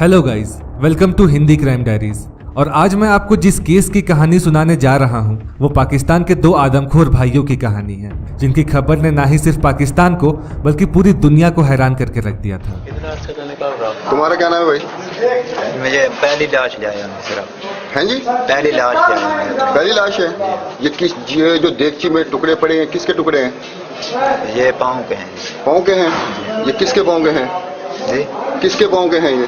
Hello guys, welcome to Hindi crime diaries. और आज मैं आपको जिस केस की कहानी सुनाने जा रहा हूँ वो पाकिस्तान के दो आदमखोर भाइयों की कहानी है, जिनकी खबर ने ना ही सिर्फ पाकिस्तान को बल्कि पूरी दुनिया को हैरान करके रख दिया था। तुम्हारा क्या नाम है भाई? मुझे पहली लाश लाया सिर्फ। हैं जी? पहली लाश लाया। पहली लाश है ये जो देगची में टुकड़े पड़े हैं, किसके टुकड़े हैं? ये पाँव के हैं। पाँव के हैं? ये किसके पाँव के हैं जी? किसके पाँव के हैं ये?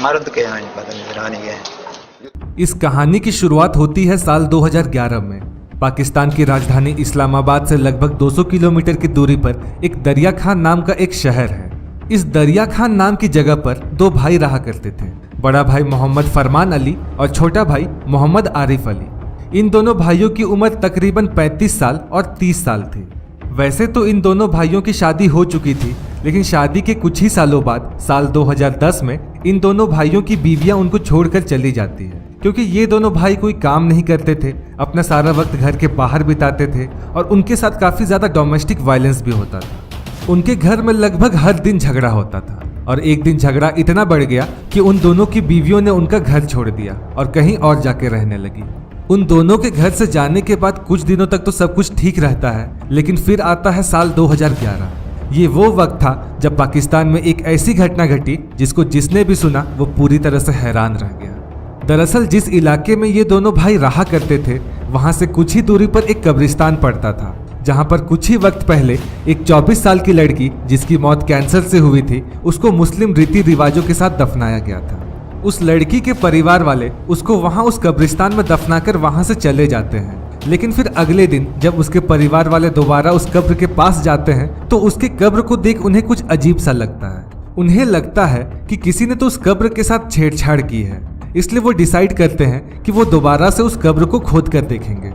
मर्द के हैं, पता नहीं रानी के हैं। इस कहानी की शुरुआत होती है साल 2011 में। पाकिस्तान की राजधानी इस्लामाबाद से लगभग 200 किलोमीटर की दूरी पर एक दरिया खान नाम का एक शहर है। इस दरिया खान नाम की जगह पर दो भाई रहा करते थे, बड़ा भाई मोहम्मद फरमान अली और छोटा भाई मोहम्मद आरिफ अली। इन दोनों भाइयों की उम्र तकरीबन 35 साल और 30 साल थी। वैसे तो इन दोनों भाइयों की शादी हो चुकी थी, लेकिन शादी के कुछ ही सालों बाद साल 2010 में इन दोनों भाइयों की बीवियां उनको छोड़कर चली जाती है, क्योंकि ये दोनों भाई कोई काम नहीं करते थे, अपना सारा वक्त घर के बाहर बिताते थे और उनके साथ काफी ज्यादा डोमेस्टिक वायलेंस भी होता था। उनके घर में लगभग हर दिन झगड़ा होता था और एक दिन झगड़ा इतना बढ़ गया कि उन दोनों की बीवियों ने उनका घर छोड़ दिया और कहीं और जाके रहने लगी। उन दोनों के घर से जाने के बाद कुछ दिनों तक तो सब कुछ ठीक रहता है, लेकिन फिर आता है साल 2011। ये वो वक्त था जब पाकिस्तान में एक ऐसी घटना घटी जिसको जिसने भी सुना वो पूरी तरह से हैरान रह गया। दरअसल जिस इलाके में ये दोनों भाई रहा करते थे वहां से कुछ ही दूरी पर एक कब्रिस्तान पड़ता था, जहां पर कुछ ही वक्त पहले एक 24 साल की लड़की जिसकी मौत कैंसर से हुई थी उसको मुस्लिम रीति रिवाजों के साथ दफनाया गया था। उस लड़की के परिवार वाले उसको वहां उस कब्रिस्तान में दफनाकर वहां से चले जाते हैं, लेकिन फिर अगले दिन जब उसके परिवार वाले दोबारा उस कब्र के पास जाते हैं तो उसके कब्र को देख उन्हें कुछ अजीब सा लगता है। उन्हें लगता है कि किसी ने तो उस कब्र के साथ छेड़छाड़ की है, इसलिए वो डिसाइड करते हैं कि वो दोबारा से उस कब्र को खोद कर देखेंगे।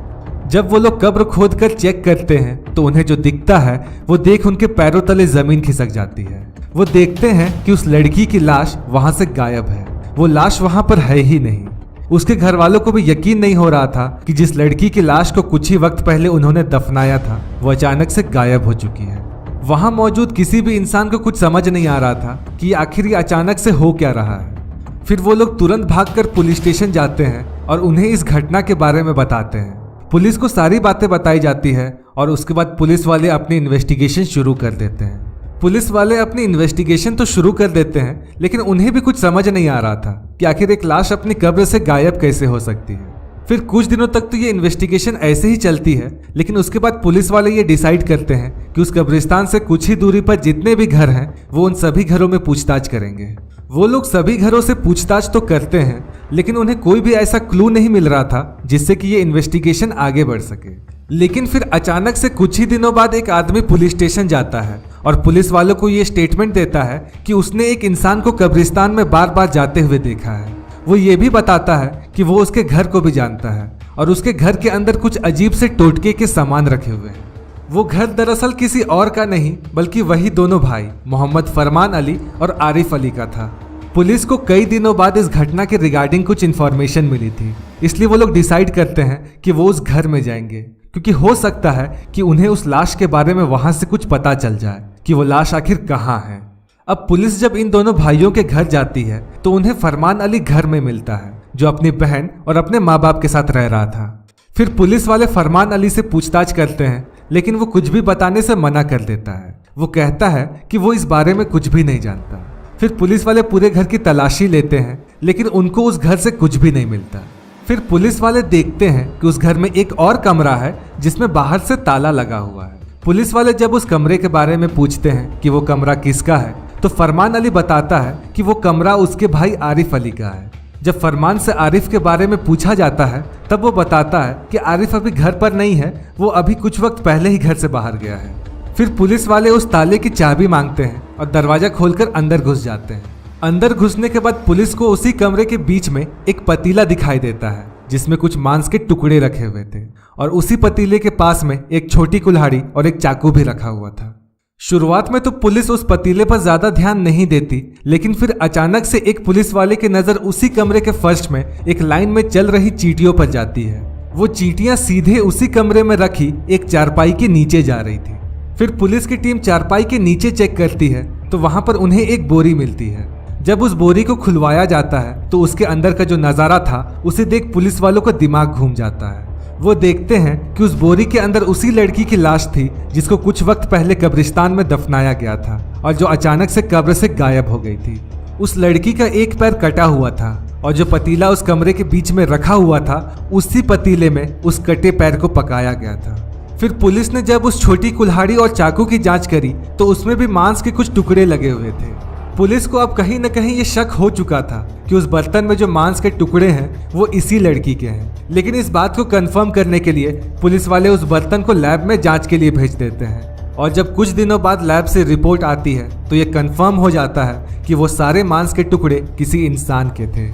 जब वो लोग कब्र खोद कर चेक करते हैं तो उन्हें जो दिखता है वो देख उनके पैरों तले जमीन खिसक जाती है। वो देखते हैं कि उस लड़की की लाश वहां से गायब है, वो लाश वहां पर है ही नहीं। उसके घर वालों को भी यकीन नहीं हो रहा था कि जिस लड़की की लाश को कुछ ही वक्त पहले उन्होंने दफनाया था वो अचानक से गायब हो चुकी है। वहां मौजूद किसी भी इंसान को कुछ समझ नहीं आ रहा था कि आखिर ये अचानक से हो क्या रहा है। फिर वो लोग तुरंत भागकर पुलिस स्टेशन जाते हैं और उन्हें इस घटना के बारे में बताते हैं। पुलिस को सारी बातें बताई जाती है और उसके बाद पुलिस वाले अपनी इन्वेस्टिगेशन शुरू कर देते हैं। पुलिस वाले अपनी इन्वेस्टिगेशन तो शुरू कर देते हैं, लेकिन उन्हें भी कुछ समझ नहीं आ रहा था कि आखिर एक लाश अपनी कब्र से गायब कैसे हो सकती है। फिर कुछ दिनों तक तो ये इन्वेस्टिगेशन ऐसे ही चलती है, लेकिन उसके बाद पुलिस वाले ये डिसाइड करते हैं कि उस कब्रिस्तान से कुछ ही दूरी पर जितने भी घर हैं वो उन सभी घरों में पूछताछ करेंगे। वो लोग सभी घरों से पूछताछ तो करते हैं, लेकिन उन्हें कोई भी ऐसा क्लू नहीं मिल रहा था जिससे कि ये इन्वेस्टिगेशन आगे बढ़ सके। लेकिन फिर अचानक से कुछ ही दिनों बाद एक आदमी पुलिस स्टेशन जाता है और पुलिस वालों को ये स्टेटमेंट देता है कि उसने एक इंसान को कब्रिस्तान में बार बार जाते हुए देखा है। वो ये भी बताता है कि वो उसके घर को भी जानता है और उसके घर के अंदर कुछ अजीब से टोटके के सामान रखे हुए हैं। वो घर दरअसल किसी और का नहीं बल्कि वही दोनों भाई मोहम्मद फरमान अली और आरिफ अली का था। पुलिस को कई दिनों बाद इस घटना के रिगार्डिंग कुछ इन्फॉर्मेशन मिली थी, इसलिए वो लोग डिसाइड करते हैं कि वो उस घर में जाएंगे, क्योंकि हो सकता है कि उन्हें उस लाश के बारे में वहां से कुछ पता चल जाए कि वो लाश आखिर कहाँ है। अब पुलिस जब इन दोनों भाइयों के घर जाती है तो उन्हें फरमान अली घर में मिलता है, जो अपनी बहन और अपने माँ बाप के साथ रह रहा था। फिर पुलिस वाले फरमान अली से पूछताछ करते हैं, लेकिन वो कुछ भी बताने से मना कर देता है। वो कहता है कि वो इस बारे में कुछ भी नहीं जानता। फिर पुलिस वाले पूरे घर की तलाशी लेते हैं, लेकिन उनको उस घर से कुछ भी नहीं मिलता। फिर पुलिस वाले देखते हैं कि उस घर में एक और कमरा है जिसमें बाहर से ताला लगा हुआ है। पुलिस वाले जब उस कमरे के बारे में पूछते हैं कि वो कमरा किसका है, तो फरमान अली बताता है कि वो कमरा उसके भाई आरिफ अली का है। जब फरमान से आरिफ के बारे में पूछा जाता है तब वो बताता है कि आरिफ अभी घर पर नहीं है, वो अभी कुछ वक्त पहले ही घर से बाहर गया है। फिर पुलिस वाले उस ताले की चाबी मांगते हैं और दरवाजा खोलकर अंदर घुस जाते हैं। अंदर घुसने के बाद पुलिस को उसी कमरे के बीच में एक पतीला दिखाई देता है जिसमें कुछ मांस के टुकड़े रखे हुए थे और उसी पतीले के पास में एक छोटी कुल्हाड़ी और एक चाकू भी रखा हुआ था। शुरुआत में तो पुलिस उस पतीले पर ज्यादा ध्यान नहीं देती, लेकिन फिर अचानक से एक पुलिस वाले की नजर उसी कमरे के फर्श में एक लाइन में चल रही चींटियों पर जाती है। वो चींटियां सीधे उसी कमरे में रखी एक चारपाई के नीचे जा रही थी। फिर पुलिस की टीम चारपाई के नीचे चेक करती है तो वहां पर उन्हें एक बोरी मिलती है जब उस बोरी को खुलवाया जाता है तो उसके अंदर का जो नज़ारा था उसे देख पुलिस वालों का दिमाग घूम जाता है। वो देखते हैं कि उस बोरी के अंदर उसी लड़की की लाश थी जिसको कुछ वक्त पहले कब्रिस्तान में दफनाया गया था और जो अचानक से कब्र से गायब हो गई थी। उस लड़की का एक पैर कटा हुआ था और जो पतीला उस कमरे के बीच में रखा हुआ था उसी पतीले में उस कटे पैर को पकाया गया था। फिर पुलिस ने जब उस छोटी कुल्हाड़ी और चाकू की जांच करी तो उसमें भी मांस के कुछ टुकड़े लगे हुए थे। पुलिस को अब कहीं न कहीं ये शक हो चुका था कि उस बर्तन में जो मांस के टुकड़े हैं वो इसी लड़की के हैं, लेकिन इस बात को कंफर्म करने के लिए पुलिस वाले उस बर्तन को लैब में जांच के लिए भेज देते हैं। और जब कुछ दिनों बाद लैब से रिपोर्ट आती है तो ये कंफर्म हो जाता है कि वो सारे मांस के टुकड़े किसी इंसान के थे।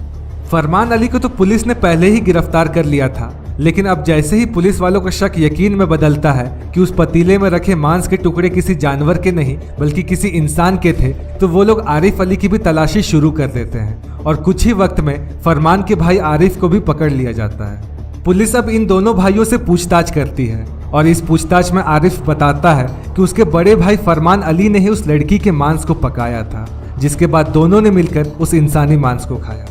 फरमान अली को तो पुलिस ने पहले ही गिरफ्तार कर लिया था, लेकिन अब जैसे ही पुलिस वालों का शक यकीन में बदलता है कि उस पतीले में रखे मांस के टुकड़े किसी जानवर के नहीं बल्कि किसी इंसान के थे, तो वो लोग आरिफ अली की भी तलाशी शुरू कर देते हैं और कुछ ही वक्त में फरमान के भाई आरिफ को भी पकड़ लिया जाता है। पुलिस अब इन दोनों भाइयों से पूछताछ करती है और इस पूछताछ में आरिफ बताता है कि उसके बड़े भाई फरमान अली ने ही उस लड़की के मांस को पकाया था, जिसके बाद दोनों ने मिलकर उस इंसानी मांस को खाया।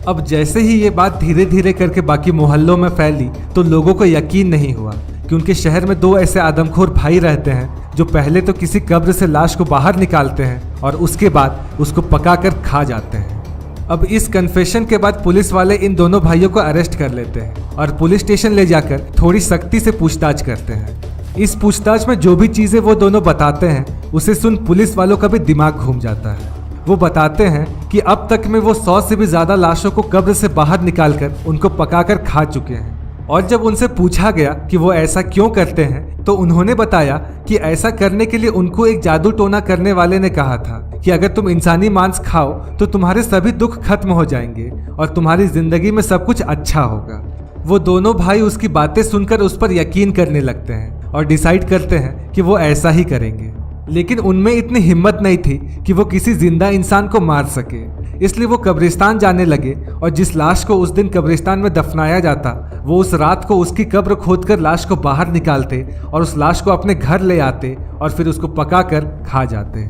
अब जैसे ही ये बात धीरे धीरे करके बाकी मोहल्लों में फैली तो लोगों को यकीन नहीं हुआ कि उनके शहर में दो ऐसे आदमखोर भाई रहते हैं जो पहले तो किसी कब्र से लाश को बाहर निकालते हैं और उसके बाद उसको पकाकर खा जाते हैं। अब इस कन्फेशन के बाद पुलिस वाले इन दोनों भाइयों को अरेस्ट कर लेते हैं और पुलिस स्टेशन ले जाकर थोड़ी सख्ती से पूछताछ करते हैं। इस पूछताछ में जो भी चीजें वो दोनों बताते हैं उसे सुन पुलिस वालों का भी दिमाग घूम जाता है। वो बताते हैं कि अब तक में वो 100 से भी ज्यादा लाशों को कब्र से बाहर निकालकर उनको पकाकर खा चुके हैं। और जब उनसे पूछा गया कि वो ऐसा क्यों करते हैं तो उन्होंने बताया कि ऐसा करने के लिए उनको एक जादू टोना करने वाले ने कहा था कि अगर तुम इंसानी मांस खाओ तो तुम्हारे सभी दुख खत्म हो जाएंगे और तुम्हारी जिंदगी में सब कुछ अच्छा होगा। वो दोनों भाई उसकी बातें सुनकर उस पर यकीन करने लगते हैं और डिसाइड करते हैं कि वो ऐसा ही करेंगे, लेकिन उनमें इतनी हिम्मत नहीं थी कि वो किसी जिंदा इंसान को मार सके। इसलिए वो कब्रिस्तान जाने लगे और जिस लाश को उस दिन कब्रिस्तान में दफनाया जाता वो उस रात को उसकी कब्र खोदकर लाश को बाहर निकालते और उस लाश को अपने घर ले आते और फिर उसको पकाकर खा जाते।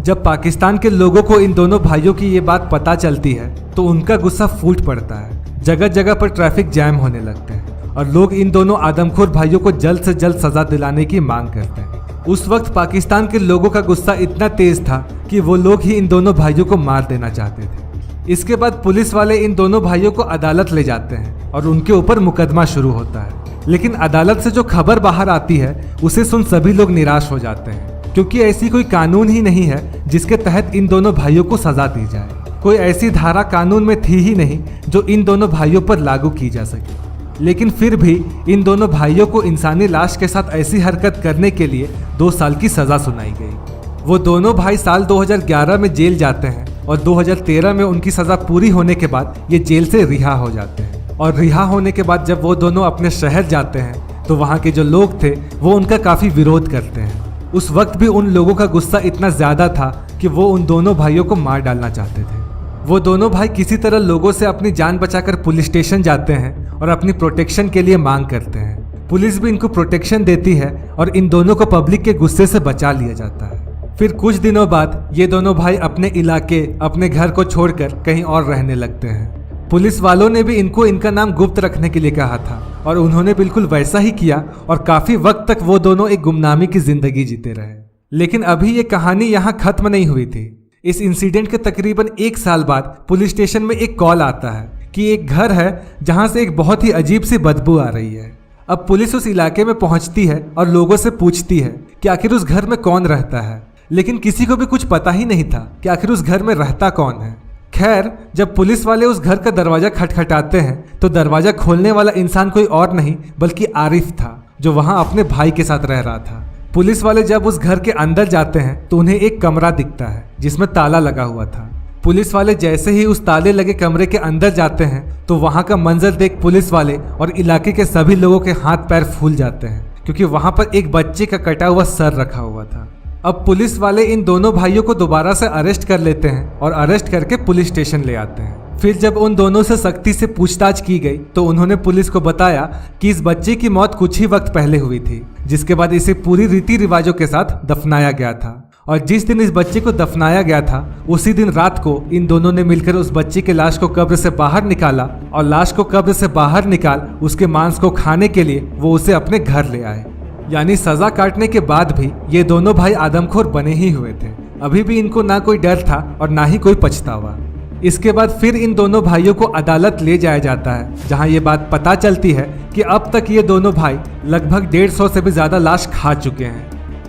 जब पाकिस्तान के लोगों को इन दोनों भाइयों की ये बात पता चलती है तो उनका गुस्सा फूट पड़ता है। जगह जगह पर ट्रैफिक जैम होने लगते हैं और लोग इन दोनों आदमखोर भाइयों को जल्द से जल्द सजा दिलाने की मांग करते हैं। उस वक्त पाकिस्तान के लोगों का गुस्सा इतना तेज था कि वो लोग ही इन दोनों भाइयों को मार देना चाहते थे। इसके बाद पुलिस वाले इन दोनों भाइयों को अदालत ले जाते हैं और उनके ऊपर मुकदमा शुरू होता है। लेकिन अदालत से जो खबर बाहर आती है उसे सुन सभी लोग निराश हो जाते हैं, क्योंकि ऐसी कोई कानून ही नहीं है जिसके तहत इन दोनों भाइयों को सजा दी जाए। कोई ऐसी धारा कानून में थी ही नहीं जो इन दोनों भाइयों पर लागू की जा सके। लेकिन फिर भी इन दोनों भाइयों को इंसानी लाश के साथ ऐसी हरकत करने के लिए 2 साल की सजा सुनाई गई। वो दोनों भाई साल 2011 में जेल जाते हैं और 2013 में उनकी सजा पूरी होने के बाद ये जेल से रिहा हो जाते हैं। और रिहा होने के बाद जब वो दोनों अपने शहर जाते हैं तो वहाँ के जो लोग थे वो उनका काफ़ी विरोध करते हैं। उस वक्त भी उन लोगों का गुस्सा इतना ज़्यादा था कि वो उन दोनों भाइयों को मार डालना चाहते थे। वो दोनों भाई किसी तरह लोगों से अपनी जान बचाकर पुलिस स्टेशन जाते हैं और अपनी प्रोटेक्शन के लिए मांग करते हैं। पुलिस भी इनको प्रोटेक्शन देती है और इन दोनों को पब्लिक के गुस्से से बचा लिया जाता है। फिर कुछ दिनों बाद ये दोनों भाई अपने इलाके, अपने घर को छोड़कर कहीं और रहने लगते हैं। पुलिस वालों ने भी इनको इनका नाम गुप्त रखने के लिए कहा था और उन्होंने बिल्कुल वैसा ही किया और काफी वक्त तक वो दोनों एक गुमनामी की जिंदगी जीते रहे। लेकिन अभी ये कहानी यहाँ खत्म नहीं हुई थी। इस इंसिडेंट के तकरीबन 1 साल बाद पुलिस स्टेशन में एक कॉल आता है कि एक घर है जहां से एक बहुत ही अजीब सी बदबू आ रही है। अब पुलिस उस इलाके में पहुंचती है और लोगों से पूछती है कि आखिर उस घर में कौन रहता है, लेकिन किसी को भी कुछ पता ही नहीं था कि आखिर उस घर में रहता कौन है। खैर, जब पुलिस वाले उस घर का दरवाजा खटखटाते हैं तो दरवाजा खोलने वाला इंसान कोई और नहीं बल्कि आरिफ था, जो वहां अपने भाई के साथ रह रहा था। पुलिस वाले जब उस घर के अंदर जाते हैं तो उन्हें एक कमरा दिखता है जिसमें ताला लगा हुआ था। पुलिस वाले जैसे ही उस ताले लगे कमरे के अंदर जाते हैं तो वहां का मंजर देख पुलिस वाले और इलाके के सभी लोगों के हाथ पैर फूल जाते हैं, क्योंकि वहां पर एक बच्चे का कटा हुआ सर रखा हुआ था। अब पुलिस वाले इन दोनों भाइयों को दोबारा से अरेस्ट कर लेते हैं और अरेस्ट करके पुलिस स्टेशन ले आते हैं। फिर जब उन दोनों से सख्ती से पूछताछ की गई तो उन्होंने पुलिस को बताया कि इस बच्चे की मौत कुछ ही वक्त पहले हुई थी, जिसके बाद इसे पूरी रीति रिवाजों के साथ दफनाया गया था और जिस दिन इस बच्चे को दफनाया गया था उसी दिन रात को इन दोनों ने मिलकर उस बच्चे की लाश को कब्र से बाहर निकाला और लाश को कब्र से बाहर निकाल उसके मांस को खाने के लिए वो उसे अपने घर ले आए। यानी सजा काटने के बाद भी ये दोनों भाई आदमखोर बने ही हुए थे। अभी भी इनको ना कोई डर था और ना ही कोई पछतावा। इसके बाद फिर इन दोनों भाइयों को अदालत ले जाया जाता है, जहां ये बात पता चलती है कि अब तक ये दोनों भाई लगभग 150 से भी ज्यादा लाश खा चुके हैं।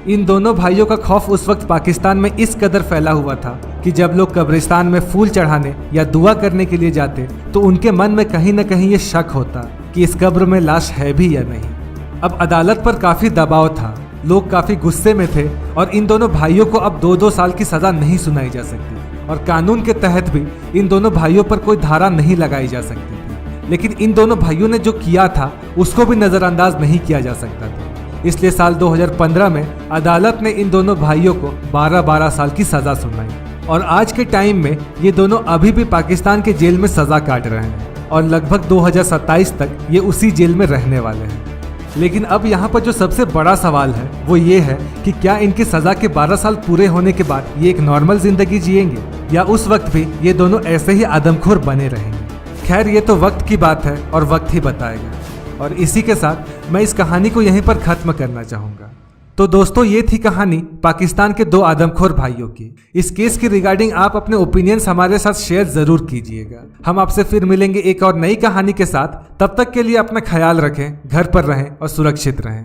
इन दोनों भाइयों का खौफ उस वक्त पाकिस्तान में इस कदर फैला हुआ था कि जब लोग कब्रिस्तान में फूल चढ़ाने या दुआ करने के लिए जाते तो उनके मन में कहीं न कहीं ये शक होता कि इस कब्र में लाश है भी या नहीं। अब अदालत पर काफी दबाव था, लोग काफी गुस्से में थे और इन दोनों भाइयों को अब 2-2 साल की सजा नहीं सुनाई जा सकती और कानून के तहत भी इन दोनों भाइयों पर कोई धारा नहीं लगाई जा सकती थी। लेकिन इन दोनों भाइयों ने जो किया था उसको भी नजरअंदाज नहीं किया जा सकता था। इसलिए साल 2015 में अदालत ने इन दोनों भाइयों को 12-12 साल की सजा सुनाई और आज के टाइम में ये दोनों अभी भी पाकिस्तान के जेल में सजा काट रहे हैं और लगभग 2027 तक ये उसी जेल में रहने वाले हैं। लेकिन अब यहाँ पर जो सबसे बड़ा सवाल है वो ये है कि क्या इनकी सजा के 12 साल पूरे होने के बाद ये एक नॉर्मल जिंदगी जिएंगे या उस वक्त भी ये दोनों ऐसे ही आदमखोर बने रहेंगे। खैर ये तो वक्त की बात है और वक्त ही बताएगा। और इसी के साथ मैं इस कहानी को यहीं पर खत्म करना चाहूंगा। तो दोस्तों ये थी कहानी पाकिस्तान के 2 आदमखोर भाइयों की। इस केस की रिगार्डिंग आप अपने ओपिनियंस हमारे साथ शेयर जरूर कीजिएगा। हम आपसे फिर मिलेंगे एक और नई कहानी के साथ। तब तक के लिए अपना ख्याल रखें, घर पर रहें और सुरक्षित रहें।